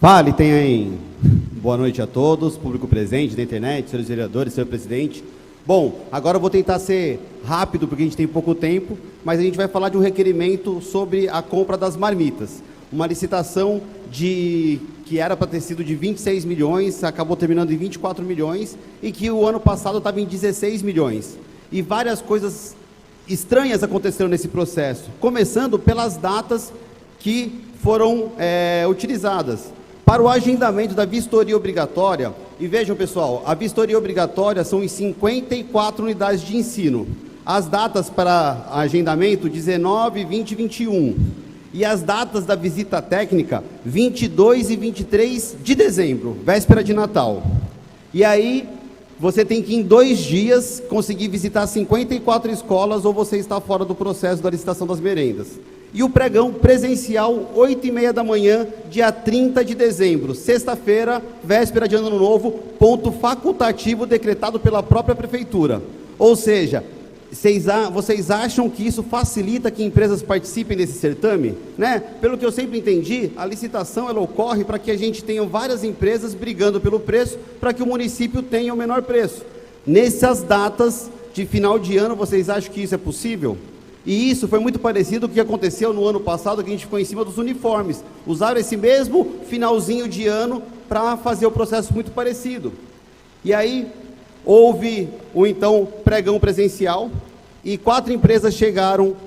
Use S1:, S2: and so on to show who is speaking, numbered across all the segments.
S1: Vale, tem aí. Boa noite a todos, público presente da internet, senhores vereadores, senhor presidente. Bom, agora eu vou tentar ser rápido, porque a gente tem pouco tempo, mas a gente vai falar de um requerimento sobre a compra das marmitas. Uma licitação que era para ter sido de 26 milhões, acabou terminando em 24 milhões, e que o ano passado estava em 16 milhões. E várias coisas estranhas aconteceram nesse processo, começando pelas datas que foram utilizadas. Para o agendamento da vistoria obrigatória, e vejam pessoal, a vistoria obrigatória são em 54 unidades de ensino. As datas para agendamento, 19, 20 e 21. E as datas da visita técnica, 22 e 23 de dezembro, véspera de Natal. E aí, você tem que em 2 dias conseguir visitar 54 escolas ou você está fora do processo da licitação das merendas. E o pregão presencial, 8h30 da manhã, dia 30 de dezembro, sexta-feira, véspera de Ano Novo, ponto facultativo decretado pela própria prefeitura. Ou seja, vocês acham que isso facilita que empresas participem desse certame? Né? Pelo que eu sempre entendi, a licitação ela ocorre para que a gente tenha várias empresas brigando pelo preço, para que o município tenha o menor preço. Nessas datas de final de ano, vocês acham que isso é possível? E isso foi muito parecido com o que aconteceu no ano passado, que a gente ficou em cima dos uniformes. Usaram esse mesmo finalzinho de ano para fazer o processo muito parecido. E aí, houve o então pregão presencial e 4 empresas chegaram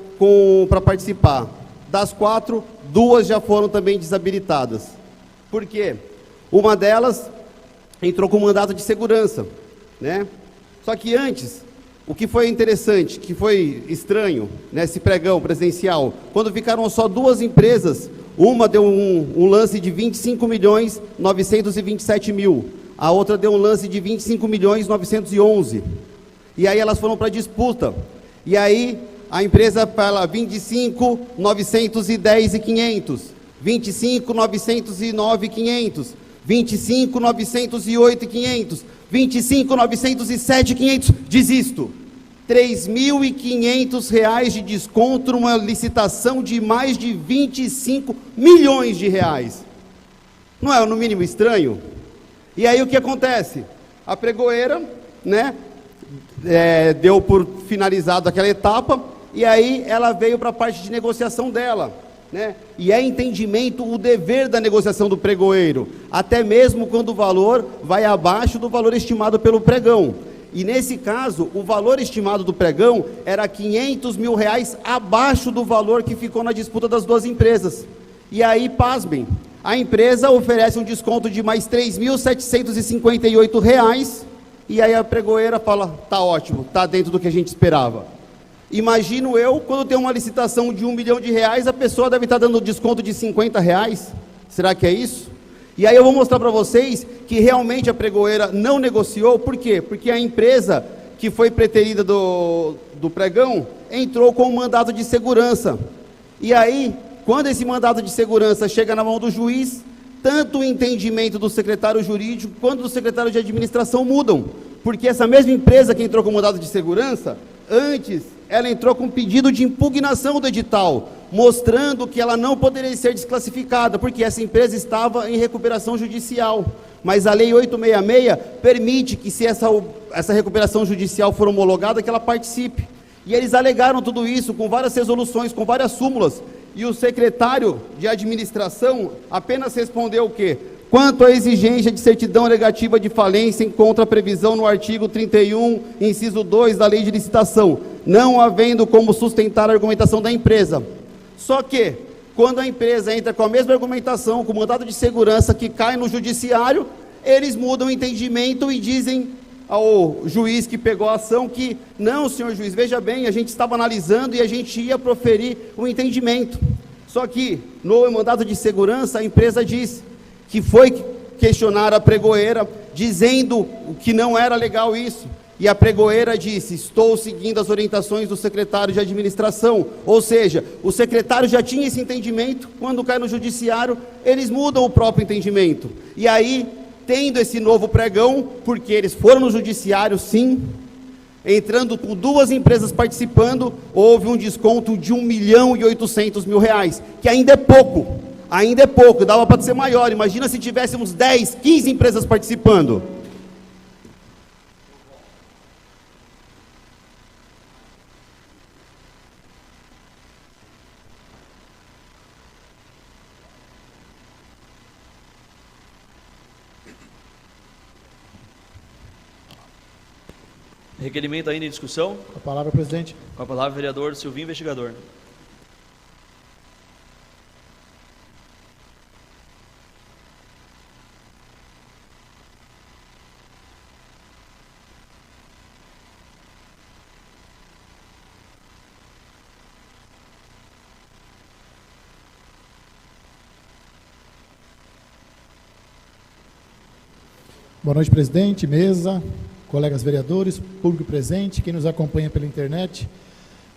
S1: para participar. Das 4, 2 já foram também desabilitadas. Por quê? Uma delas entrou com mandato de segurança, né? Só que antes, o que foi interessante, que foi estranho nesse pregão presencial, quando ficaram só 2 empresas, uma deu um lance de 25 milhões 927 mil, a outra deu um lance de 25 milhões 911, e aí elas foram para disputa, e aí a empresa fala 25, 910 e 500, 25, 909 e 500, 25, 908 e 500, 25, 907 e 500, desisto. R$3.500 de desconto numa licitação de mais de 25 milhões de reais. Não é no mínimo estranho? E aí o que acontece? A pregoeira, né, deu por finalizado aquela etapa, e aí ela veio para a parte de negociação dela. Né? E é entendimento o dever da negociação do pregoeiro, até mesmo quando o valor vai abaixo do valor estimado pelo pregão. E nesse caso, o valor estimado do pregão era R$500 mil abaixo do valor que ficou na disputa das 2 empresas. E aí, pasmem, a empresa oferece um desconto de mais R$3.758, e aí a pregoeira fala, tá ótimo, tá dentro do que a gente esperava. Imagino eu, quando tem uma licitação de R$1 milhão, a pessoa deve estar dando desconto de R$50. Será que é isso? E aí eu vou mostrar para vocês que realmente a pregoeira não negociou. Por quê? Porque a empresa que foi preterida do pregão entrou com um mandado de segurança. E aí, quando esse mandado de segurança chega na mão do juiz, tanto o entendimento do secretário jurídico quanto do secretário de administração mudam. Porque essa mesma empresa que entrou com o mandado de segurança, antes ela entrou com pedido de impugnação do edital, mostrando que ela não poderia ser desclassificada, porque essa empresa estava em recuperação judicial. Mas a Lei 866 permite que, se essa recuperação judicial for homologada, que ela participe. E eles alegaram tudo isso com várias resoluções, com várias súmulas, e o secretário de administração apenas respondeu o quê? Quanto à exigência de certidão negativa de falência encontra a previsão no artigo 31, inciso 2 da Lei de Licitação, não havendo como sustentar a argumentação da empresa. Só que, quando a empresa entra com a mesma argumentação, com o mandado de segurança que cai no judiciário, eles mudam o entendimento e dizem ao juiz que pegou a ação que, não, senhor juiz, veja bem, a gente estava analisando e a gente ia proferir o entendimento. Só que, no mandado de segurança, a empresa diz que foi questionar a pregoeira, dizendo que não era legal isso, e a pregoeira disse, estou seguindo as orientações do secretário de administração, ou seja, o secretário já tinha esse entendimento, quando cai no judiciário, eles mudam o próprio entendimento, e aí, tendo esse novo pregão, porque eles foram no judiciário sim, entrando com 2 empresas participando, houve um desconto de R$1.800.000, que ainda é pouco. ainda é pouco, dava para ser maior. Imagina se tivéssemos 10, 15 empresas participando.
S2: Requerimento ainda em discussão.
S3: Com a palavra, presidente.
S2: Com a palavra, vereador Silvinho, investigador.
S3: Boa noite, presidente, mesa, colegas vereadores, público presente, quem nos acompanha pela internet.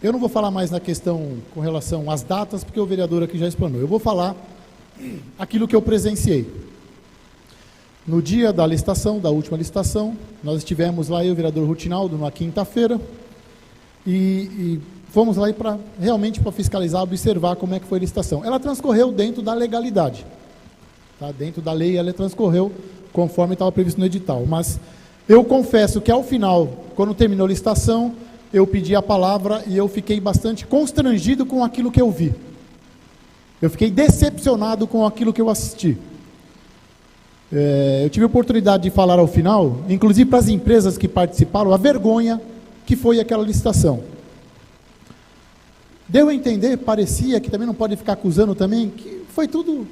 S3: Eu não vou falar mais na questão com relação às datas, porque o vereador aqui já explanou. Eu vou falar aquilo que eu presenciei. No dia da licitação, da última licitação, nós estivemos lá, eu e o vereador Rutinaldo, numa quinta-feira, e fomos lá realmente para fiscalizar, observar como é que foi a licitação. Ela transcorreu dentro da legalidade. Tá? Dentro da lei, ela transcorreu conforme estava previsto no edital. Mas eu confesso que, ao final, quando terminou a licitação, eu pedi a palavra e eu fiquei bastante constrangido com aquilo que eu vi. Eu fiquei decepcionado com aquilo que eu assisti. Eu tive a oportunidade de falar ao final, inclusive para as empresas que participaram, a vergonha que foi aquela licitação. Deu a entender, parecia que também não pode ficar acusando também, que foi tudo...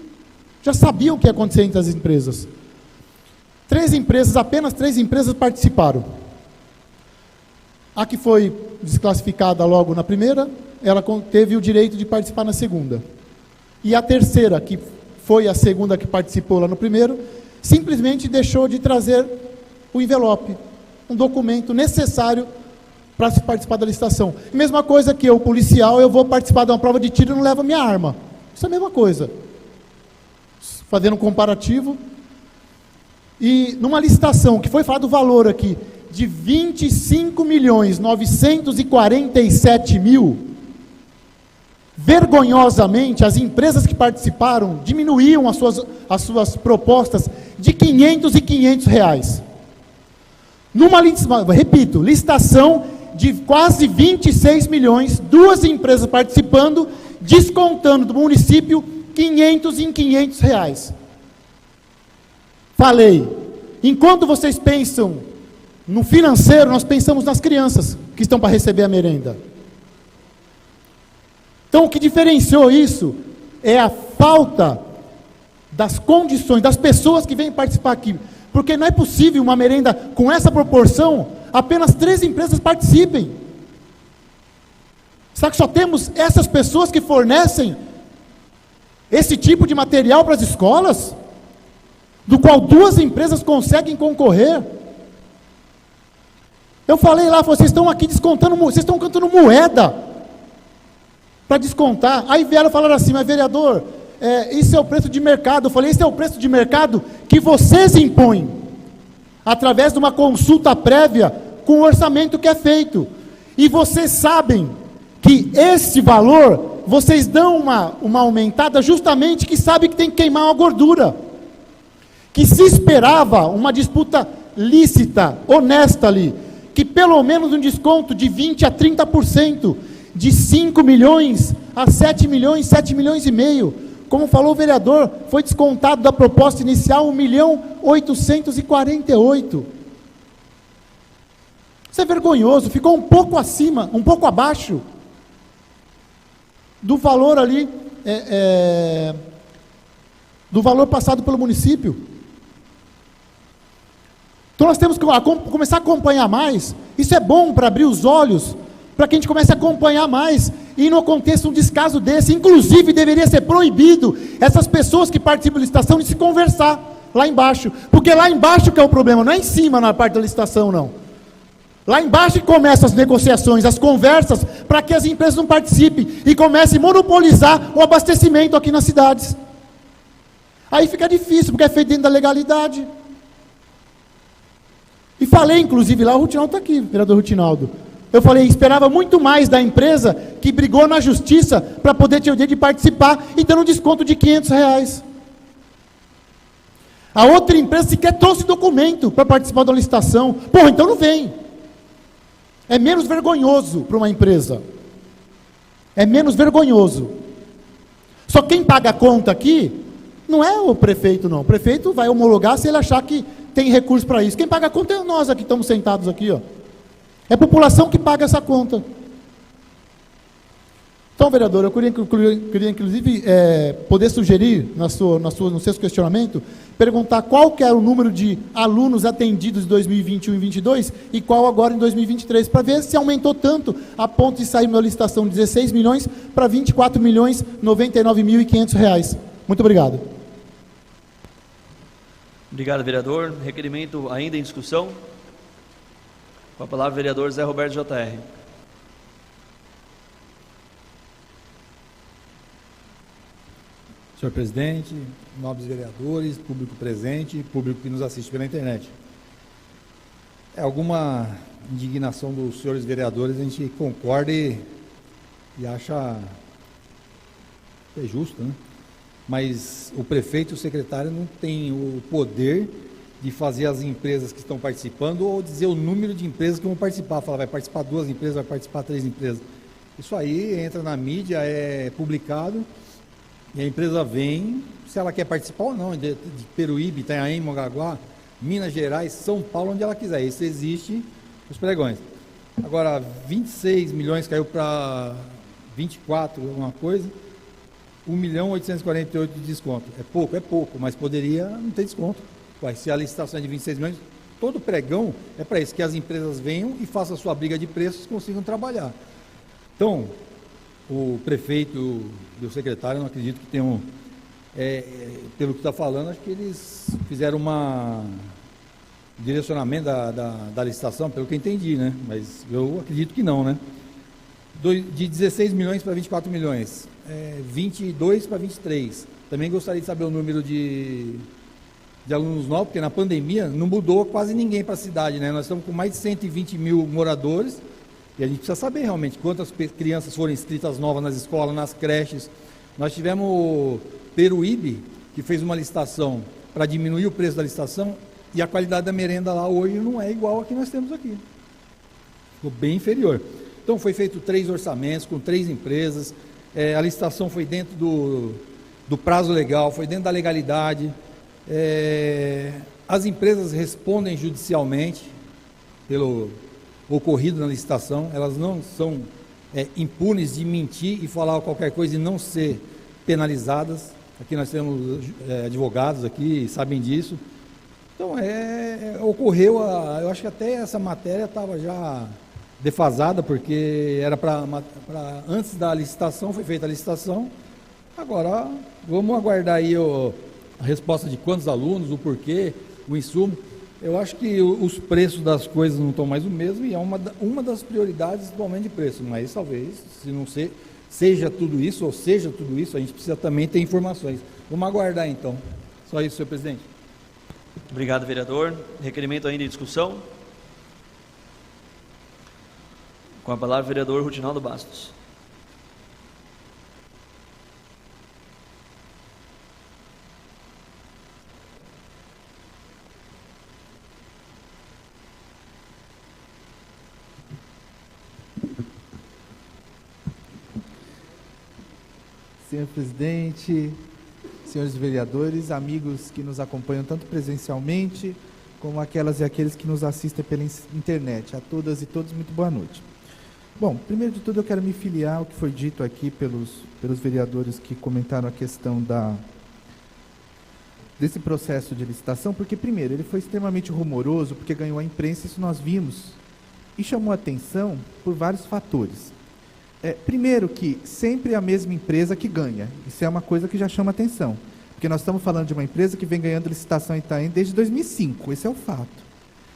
S3: Já sabiam o que ia acontecer entre as empresas. Apenas 3 empresas participaram. A que foi desclassificada logo na primeira, ela teve o direito de participar na segunda. E a terceira, que foi a segunda que participou lá no primeiro, simplesmente deixou de trazer o envelope, um documento necessário para se participar da licitação. Mesma coisa que eu, policial, eu vou participar de uma prova de tiro e não levo minha arma. Isso é a mesma coisa. Fazendo um comparativo. E numa licitação que foi falado o valor aqui de 25.947.000, vergonhosamente as empresas que participaram diminuíam as suas propostas de 500 e 500 reais. Numa repito, licitação de quase 26 milhões, 2 empresas participando, descontando do município 500 em 500 reais. Falei, enquanto vocês pensam no financeiro, nós pensamos nas crianças que estão para receber a merenda. Então, o que diferenciou isso é a falta das condições, das pessoas que vêm participar aqui. Porque não é possível uma merenda com essa proporção, apenas 3 empresas participem. Será que só temos essas pessoas que fornecem esse tipo de material para as escolas? Do qual 2 empresas conseguem concorrer? Eu falei lá, vocês estão aqui descontando, vocês estão cantando moeda para descontar. Aí vieram falar assim, mas vereador, isso é o preço de mercado. Eu falei, esse é o preço de mercado que vocês impõem, através de uma consulta prévia com o orçamento que é feito. E vocês sabem que esse valor, vocês dão uma aumentada justamente que sabe que tem que queimar uma gordura. Que se esperava uma disputa lícita, honesta ali, que pelo menos um desconto de 20% a 30%, de 5 milhões a 7 milhões, 7 milhões e meio, como falou o vereador, foi descontado da proposta inicial 1.848.000. Isso é vergonhoso, ficou um pouco acima, um pouco abaixo do valor ali, do valor passado pelo município. Então nós temos que começar a acompanhar mais. Isso é bom para abrir os olhos, para que a gente comece a acompanhar mais, e não aconteça um descaso desse. Inclusive deveria ser proibido essas pessoas que participam da licitação de se conversar lá embaixo, porque lá embaixo que é o problema, não é em cima na parte da licitação não. Lá embaixo que começam as negociações, as conversas, para que as empresas não participem e comecem a monopolizar o abastecimento aqui nas cidades. Aí fica difícil, porque é feito dentro da legalidade. E falei, inclusive, lá, o Rutinaldo está aqui, vereador Rutinaldo. Eu falei, esperava muito mais da empresa que brigou na justiça para poder ter o direito de participar e dando um desconto de R$500. A outra empresa sequer trouxe documento para participar da licitação. Porra, então não vem. É menos vergonhoso para uma empresa. É menos vergonhoso. Só quem paga a conta aqui não é o prefeito, não. O prefeito vai homologar se ele achar que tem recurso para isso. Quem paga a conta é nós aqui, estamos sentados aqui, ó. É a população que paga essa conta. Então, vereador, eu queria inclusive, poder sugerir, no seu questionamento, perguntar qual que era o número de alunos atendidos em 2021 e 2022 e qual agora em 2023, para ver se aumentou tanto a ponto de sair uma licitação de 16 milhões para 24 milhões 99.500 reais. Muito obrigado.
S2: Obrigado, vereador. Requerimento ainda em discussão. Com a palavra, o vereador Zé Roberto J.R.
S4: Senhor presidente, nobres vereadores, público presente, público que nos assiste pela internet. Alguma indignação dos senhores vereadores, a gente concorda e acha que é justo, né? Mas o prefeito e o secretário não têm o poder de fazer as empresas que estão participando ou dizer o número de empresas que vão participar. Falar, vai participar 2 empresas, vai participar 3 empresas. Isso aí entra na mídia, é publicado. E a empresa vem, se ela quer participar ou não, de Peruíbe, Itanhaém, Mongaguá, Minas Gerais, São Paulo, onde ela quiser. Isso existe os pregões. Agora, 26 milhões caiu para 24, alguma coisa, 1.848.000 de desconto. É pouco, mas poderia não ter desconto. Vai ser a licitação de 26 milhões, todo pregão é para isso, que as empresas venham e façam a sua briga de preços e consigam trabalhar. Então, o prefeito e o secretário, não acredito que tenham, pelo que está falando, acho que eles fizeram um direcionamento da licitação, pelo que eu entendi, né? Mas eu acredito que não, né? De 16 milhões para 24 milhões, 22 para 23. Também gostaria de saber o número de alunos novos, porque na pandemia não mudou quase ninguém para a cidade, né? Nós estamos com mais de 120 mil moradores, e a gente precisa saber realmente quantas crianças foram inscritas novas nas escolas, nas creches. Nós tivemos Peruíbe, que fez uma licitação para diminuir o preço da licitação, e a qualidade da merenda lá hoje não é igual a que nós temos aqui. Ficou bem inferior. Então foi feito 3 orçamentos com 3 empresas, a licitação foi dentro do prazo legal, foi dentro da legalidade. As empresas respondem judicialmente pelo ocorrido na licitação, elas não são impunes de mentir e falar qualquer coisa e não ser penalizadas. Aqui nós temos advogados aqui, sabem disso. Então, ocorreu, eu acho que até essa matéria estava já defasada, porque era antes da licitação, foi feita a licitação. Agora, vamos aguardar aí a resposta de quantos alunos, o porquê, o insumo. Eu acho que os preços das coisas não estão mais o mesmo e é uma das prioridades do aumento de preço, mas talvez, se não seja tudo isso, a gente precisa também ter informações. Vamos aguardar então. Só isso, senhor presidente.
S2: Obrigado, vereador. Requerimento ainda em discussão. Com a palavra, o vereador Rutinaldo Bastos.
S5: Senhor presidente, senhores vereadores, amigos que nos acompanham tanto presencialmente, como aquelas e aqueles que nos assistem pela internet. A todas e todos, muito boa noite. Bom, primeiro de tudo eu quero me filiar ao que foi dito aqui pelos vereadores que comentaram a questão desse processo de licitação, porque primeiro, ele foi extremamente rumoroso, porque ganhou a imprensa, isso nós vimos, e chamou a atenção por vários fatores. Primeiro que sempre é a mesma empresa que ganha, isso é uma coisa que já chama atenção, porque nós estamos falando de uma empresa que vem ganhando licitação em Itaém desde 2005, esse é o fato.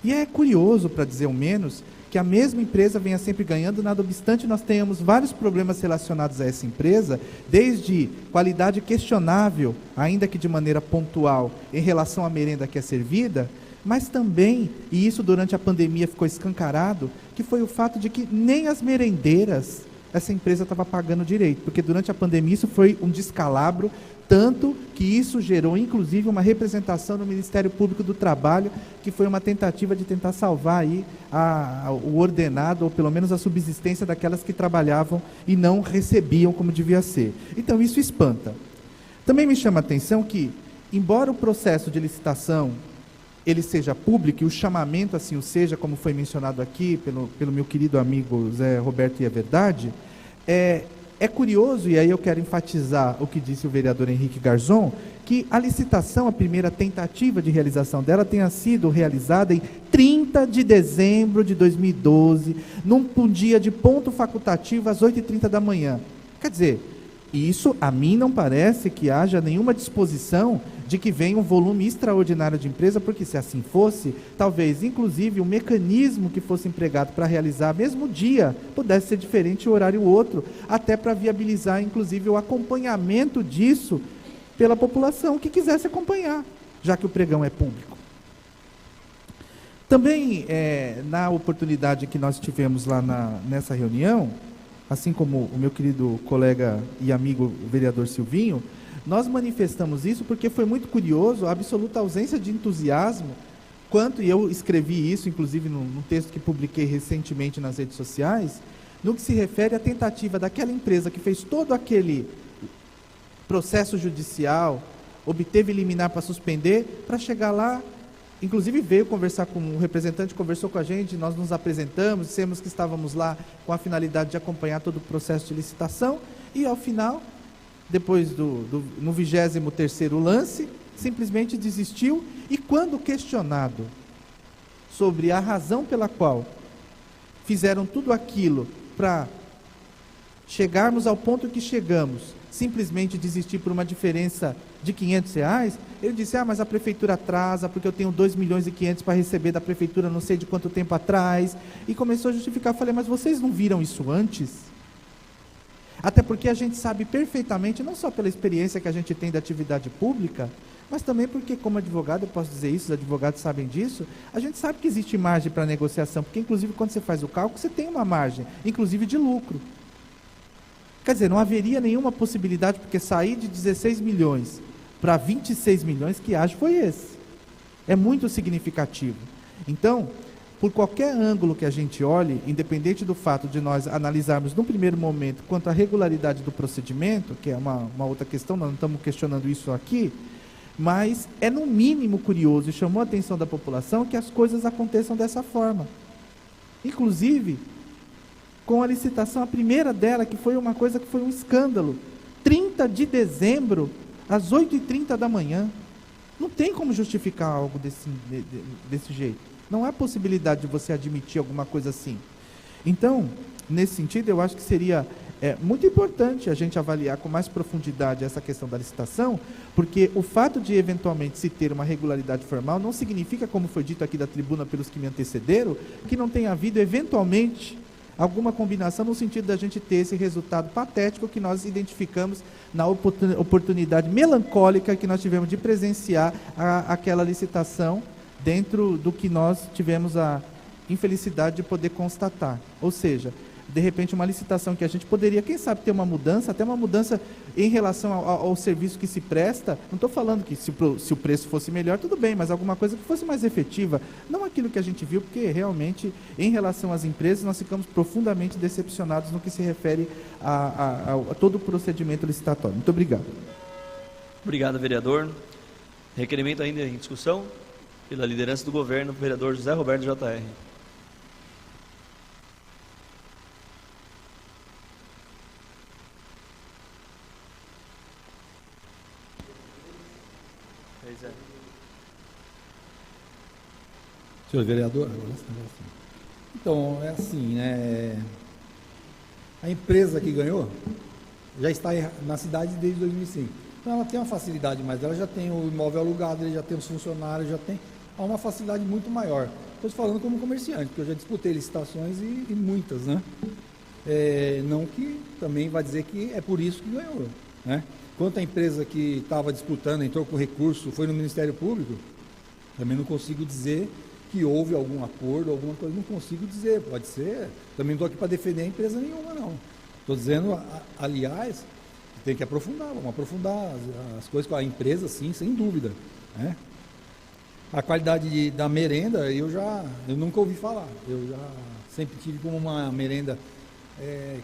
S5: E é curioso, para dizer o menos, que a mesma empresa venha sempre ganhando, nada obstante nós tenhamos vários problemas relacionados a essa empresa, desde qualidade questionável, ainda que de maneira pontual, em relação à merenda que é servida, mas também, e isso durante a pandemia ficou escancarado, que foi o fato de que nem as merendeiras essa empresa estava pagando direito, porque durante a pandemia isso foi um descalabro, tanto que isso gerou, inclusive, uma representação no Ministério Público do Trabalho, que foi uma tentativa de tentar salvar aí o ordenado, ou pelo menos a subsistência daquelas que trabalhavam e não recebiam como devia ser. Então, isso espanta. Também me chama a atenção que, embora o processo de licitação ele seja público, e o chamamento assim o seja, como foi mencionado aqui pelo meu querido amigo Zé Roberto, e é verdade, é curioso, e aí eu quero enfatizar o que disse o vereador Henrique Garzon, que a licitação, a primeira tentativa de realização dela, tenha sido realizada em 30 de dezembro de 2012, num dia de ponto facultativo, às 8h30 da manhã. Quer dizer, isso a mim não parece que haja nenhuma disposição de que venha um volume extraordinário de empresa, porque se assim fosse, talvez, inclusive, o mecanismo que fosse empregado para realizar mesmo dia pudesse ser diferente, o horário outro, até para viabilizar, inclusive, o acompanhamento disso pela população que quisesse acompanhar, já que o pregão é público. Também, na oportunidade que nós tivemos lá nessa reunião, assim como o meu querido colega e amigo vereador Silvinho, nós manifestamos isso porque foi muito curioso a absoluta ausência de entusiasmo, e eu escrevi isso, inclusive, num texto que publiquei recentemente nas redes sociais, no que se refere à tentativa daquela empresa que fez todo aquele processo judicial, obteve liminar para suspender, para chegar lá, inclusive veio conversar com um representante, conversou com a gente, nós nos apresentamos, dissemos que estávamos lá com a finalidade de acompanhar todo o processo de licitação, e ao final, depois no 23º lance, simplesmente desistiu, e quando questionado sobre a razão pela qual fizeram tudo aquilo para chegarmos ao ponto que chegamos, simplesmente desistir por uma diferença de R$500, ele disse, mas a prefeitura atrasa, porque eu tenho 2.500.000 para receber da prefeitura não sei de quanto tempo atrás, e começou a justificar. Eu falei, mas vocês não viram isso antes? Até porque a gente sabe perfeitamente, não só pela experiência que a gente tem da atividade pública, mas também porque, como advogado, eu posso dizer isso, os advogados sabem disso, a gente sabe que existe margem para negociação, porque inclusive quando você faz o cálculo, você tem uma margem, inclusive de lucro. Quer dizer, não haveria nenhuma possibilidade, porque sair de 16 milhões para 26 milhões, que acho foi esse. É muito significativo. Então, por qualquer ângulo que a gente olhe, independente do fato de nós analisarmos no primeiro momento quanto à regularidade do procedimento, que é uma outra questão, nós não estamos questionando isso aqui, mas é no mínimo curioso e chamou a atenção da população que as coisas aconteçam dessa forma. Inclusive, com a licitação, a primeira dela, que foi uma coisa que foi um escândalo, 30 de dezembro, às 8h30 da manhã. Não tem como justificar algo desse jeito. Não há possibilidade de você admitir alguma coisa assim. Então, nesse sentido, eu acho que seria muito importante a gente avaliar com mais profundidade essa questão da licitação, porque o fato de eventualmente se ter uma regularidade formal não significa, como foi dito aqui da tribuna pelos que me antecederam, que não tenha havido eventualmente alguma combinação no sentido da gente ter esse resultado patético que nós identificamos na oportunidade melancólica que nós tivemos de presenciar aquela licitação dentro do que nós tivemos a infelicidade de poder constatar. Ou seja, de repente uma licitação que a gente poderia, quem sabe, ter uma mudança, até uma mudança em relação ao serviço que se presta. Não estou falando que se o preço fosse melhor, tudo bem, mas alguma coisa que fosse mais efetiva. Não aquilo que a gente viu, porque realmente, em relação às empresas, nós ficamos profundamente decepcionados no que se refere a todo o procedimento licitatório. Muito obrigado.
S2: Obrigado, vereador. Requerimento ainda em discussão, pela liderança do governo, vereador José Roberto J.R.
S4: Senhor vereador, então, é assim, né? A empresa que ganhou já está na cidade desde 2005. Então, ela tem uma facilidade, mas ela já tem o imóvel alugado, ele já tem os funcionários, há uma facilidade muito maior. Estou falando como comerciante, porque eu já disputei licitações e muitas, né? Não que também vai dizer que é por isso que ganhou, né? Quanto a empresa que estava disputando, entrou com recurso, foi no Ministério Público, Também não consigo dizer que houve algum acordo, alguma coisa, não consigo dizer, pode ser, também não estou aqui para defender a empresa nenhuma, não. Estou dizendo, aliás, que tem que aprofundar, vamos aprofundar as coisas com a empresa, sim, sem dúvida, né? A qualidade da merenda, eu nunca ouvi falar, eu já sempre tive como uma merenda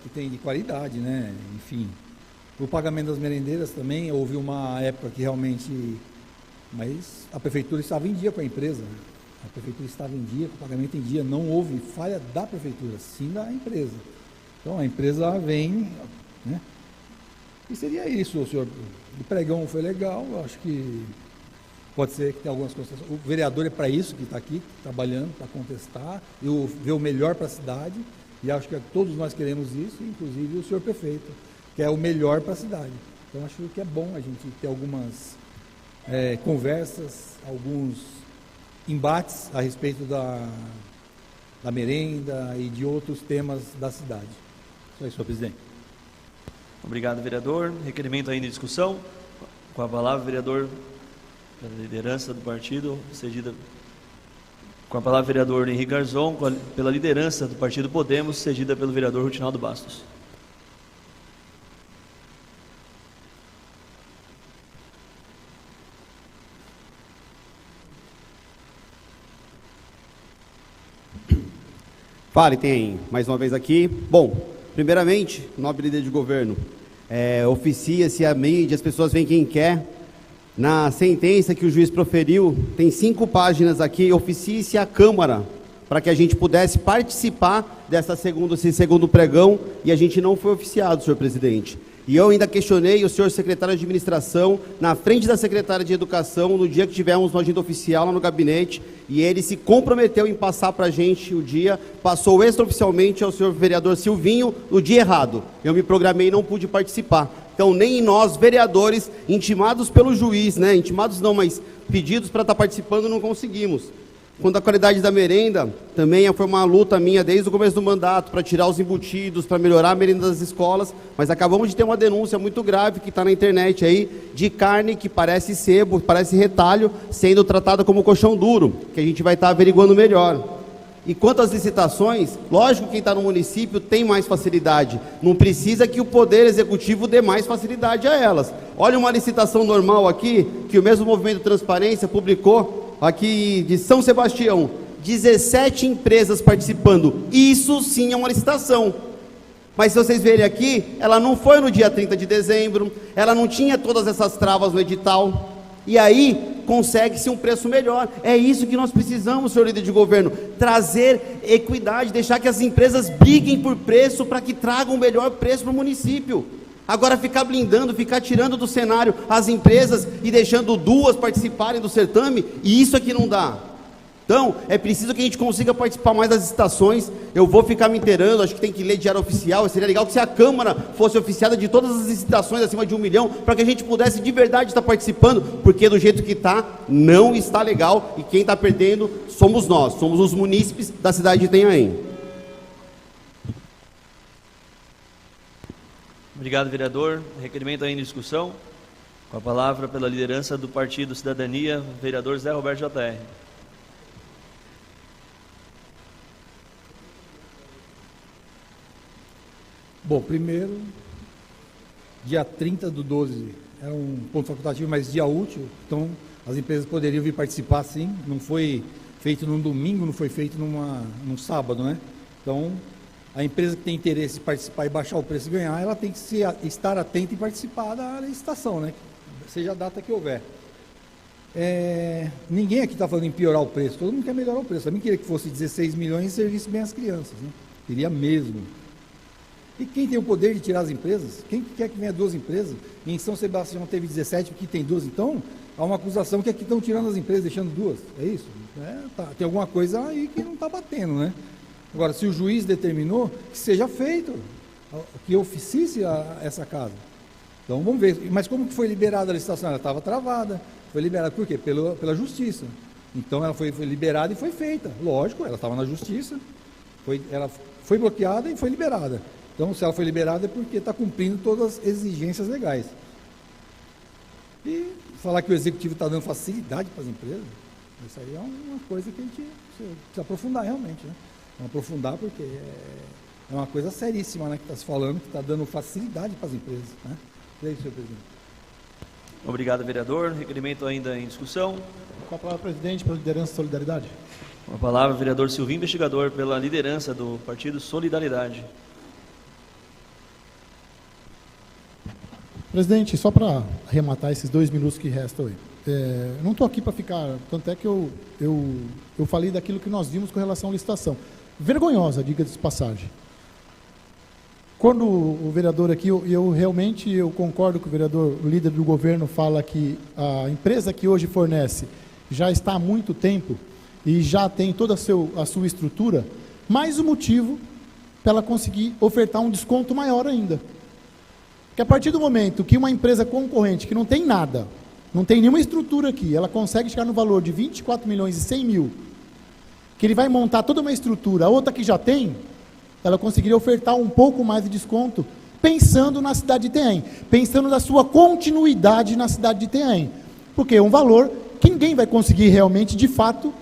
S4: que tem de qualidade, né? Enfim, o pagamento das merendeiras também, houve uma época que realmente, mas a prefeitura estava em dia com a empresa, a prefeitura estava em dia, com o pagamento em dia, não houve falha da prefeitura, sim da empresa. Então a empresa vem, né? E seria isso, senhor. O pregão foi legal, eu acho que pode ser que tenha algumas coisas. O vereador é para isso que está aqui, trabalhando, para contestar, e ver o melhor para a cidade, e acho que todos nós queremos isso, inclusive o senhor prefeito, que é o melhor para a cidade. Então acho que é bom a gente ter algumas conversas, alguns embates a respeito da merenda e de outros temas da cidade. Só isso, senhor presidente.
S2: Obrigado, vereador. Requerimento ainda em discussão. Com a palavra, vereador, pela liderança do partido, cedida. Com a palavra, vereador Henrique Garzon, pela liderança do partido Podemos, cedida pelo vereador Rutinaldo Bastos.
S1: Fale, tem mais uma vez aqui. Bom, primeiramente, nobre líder de governo, oficia-se a mídia, as pessoas veem quem quer. Na sentença que o juiz proferiu, tem 5 páginas aqui, oficie-se a Câmara, para que a gente pudesse participar desse segundo pregão, e a gente não foi oficiado, senhor presidente. E eu ainda questionei o senhor secretário de administração, na frente da secretária de educação, no dia que tivemos uma agenda oficial lá no gabinete, e ele se comprometeu em passar para a gente o dia, passou extraoficialmente ao senhor vereador Silvinho no dia errado. Eu me programei e não pude participar. Então, nem nós, vereadores, intimados pelo juiz, né? Intimados não, mas pedidos para estar participando, não conseguimos. Quanto à qualidade da merenda, também foi uma luta minha desde o começo do mandato, para tirar os embutidos, para melhorar a merenda das escolas, mas acabamos de ter uma denúncia muito grave que está na internet aí, de carne que parece sebo, parece retalho, sendo tratada como colchão duro, que a gente vai estar averiguando melhor. E quanto às licitações, lógico que quem está no município tem mais facilidade, não precisa que o Poder Executivo dê mais facilidade a elas. Olha uma licitação normal aqui, que o mesmo Movimento Transparência publicou, aqui de São Sebastião, 17 empresas participando, isso sim é uma licitação. Mas se vocês verem aqui, ela não foi no dia 30 de dezembro, ela não tinha todas essas travas no edital, e aí consegue-se um preço melhor. É isso que nós precisamos, senhor líder de governo, trazer equidade, deixar que as empresas briguem por preço, para que tragam o melhor preço para o município. Agora ficar blindando, ficar tirando do cenário as empresas e deixando 2 participarem do certame, e isso aqui não dá. Então, é preciso que a gente consiga participar mais das licitações. Eu vou ficar me inteirando, acho que tem que ler diário oficial. Seria legal que se a Câmara fosse oficiada de todas as licitações acima de 1 milhão, para que a gente pudesse de verdade estar participando, porque do jeito que está, não está legal, e quem está perdendo somos nós, somos os munícipes da cidade de Itanhaém.
S2: Obrigado, vereador. Requerimento ainda em discussão. Com a palavra, pela liderança do Partido Cidadania, vereador Zé Roberto J.R.
S4: Bom, primeiro, dia 30/12 é um ponto facultativo, mas dia útil, então as empresas poderiam vir participar, sim. Não foi feito num domingo, não foi feito num sábado, né? Então, a empresa que tem interesse em participar e baixar o preço e ganhar, ela tem que estar atenta e participar da licitação, né? Seja a data que houver. Ninguém aqui está falando em piorar o preço, todo mundo quer melhorar o preço. Também queria que fosse 16 milhões e servisse bem as crianças, né? Queria mesmo. E quem tem o poder de tirar as empresas? Quem quer que venha 2 empresas? Em São Sebastião teve 17, porque tem 2, então há uma acusação que aqui estão tirando as empresas, deixando 2, é isso? Tem alguma coisa aí que não está batendo, né? Agora, se o juiz determinou, que seja feito, que oficie essa casa. Então vamos ver, mas como que foi liberada a licitação? Ela estava travada, foi liberada por quê? Pela justiça. Então ela foi liberada e foi feita, lógico, ela estava na justiça, ela foi bloqueada e foi liberada. Então, se ela foi liberada é porque está cumprindo todas as exigências legais. E falar que o executivo está dando facilidade para as empresas, Isso aí é uma coisa que a gente precisa aprofundar realmente, né? Vamos aprofundar porque é uma coisa seríssima, né, que está se falando, que está dando facilidade para as empresas, né? E aí, senhor presidente?
S2: Obrigado, vereador. Requerimento ainda em discussão.
S3: Com a palavra, presidente, pela liderança e solidariedade.
S2: Com a palavra, vereador Silvinho, investigador, pela liderança do Partido Solidariedade.
S3: Presidente, só para arrematar esses 2 minutos que restam aí. Eu não estou aqui para ficar, tanto é que eu falei daquilo que nós vimos com relação à licitação. Vergonhosa, diga-se de passagem. Quando o vereador aqui, eu realmente concordo com o vereador, o líder do governo, fala que a empresa que hoje fornece já está há muito tempo e já tem toda a sua estrutura, mais um motivo para ela conseguir ofertar um desconto maior ainda. Porque a partir do momento que uma empresa concorrente, que não tem nada, não tem nenhuma estrutura aqui, ela consegue chegar no valor de 24 milhões e 100 mil, que ele vai montar toda uma estrutura, a outra que já tem, ela conseguiria ofertar um pouco mais de desconto, pensando na cidade de Itanhaém, pensando na sua continuidade na cidade de Itanhaém. Porque é um valor que ninguém vai conseguir realmente, de fato,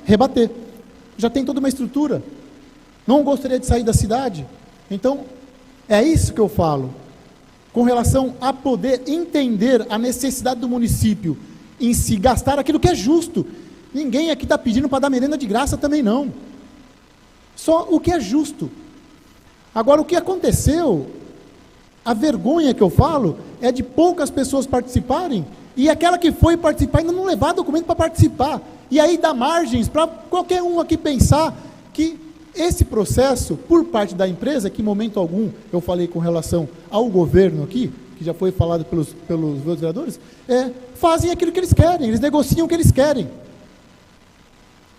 S3: rebater. Já tem toda uma estrutura. Não gostaria de sair da cidade. Então, é isso que eu falo. Com relação a poder entender a necessidade do município em se gastar aquilo que é justo. Ninguém aqui está pedindo para dar merenda de graça também, não. Só o que é justo. Agora, o que aconteceu, a vergonha que eu falo, é de poucas pessoas participarem, e aquela que foi participar ainda não levar documento para participar. E aí dá margens para qualquer um aqui pensar que esse processo, por parte da empresa, que em momento algum eu falei com relação ao governo aqui, que já foi falado pelos vereadores, fazem aquilo que eles querem, eles negociam o que eles querem.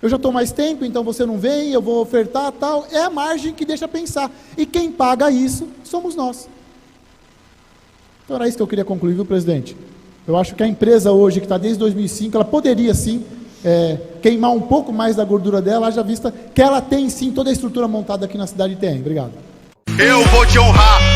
S3: Eu já estou mais tempo, então você não vem, eu vou ofertar, tal. É a margem que deixa pensar. E quem paga isso somos nós. Então era isso que eu queria concluir, viu, presidente? Eu acho que a empresa hoje, que está desde 2005, ela poderia sim queimar um pouco mais da gordura dela, haja vista que ela tem sim toda a estrutura montada aqui na cidade de Itanhaém. Obrigado.
S6: Eu vou te honrar.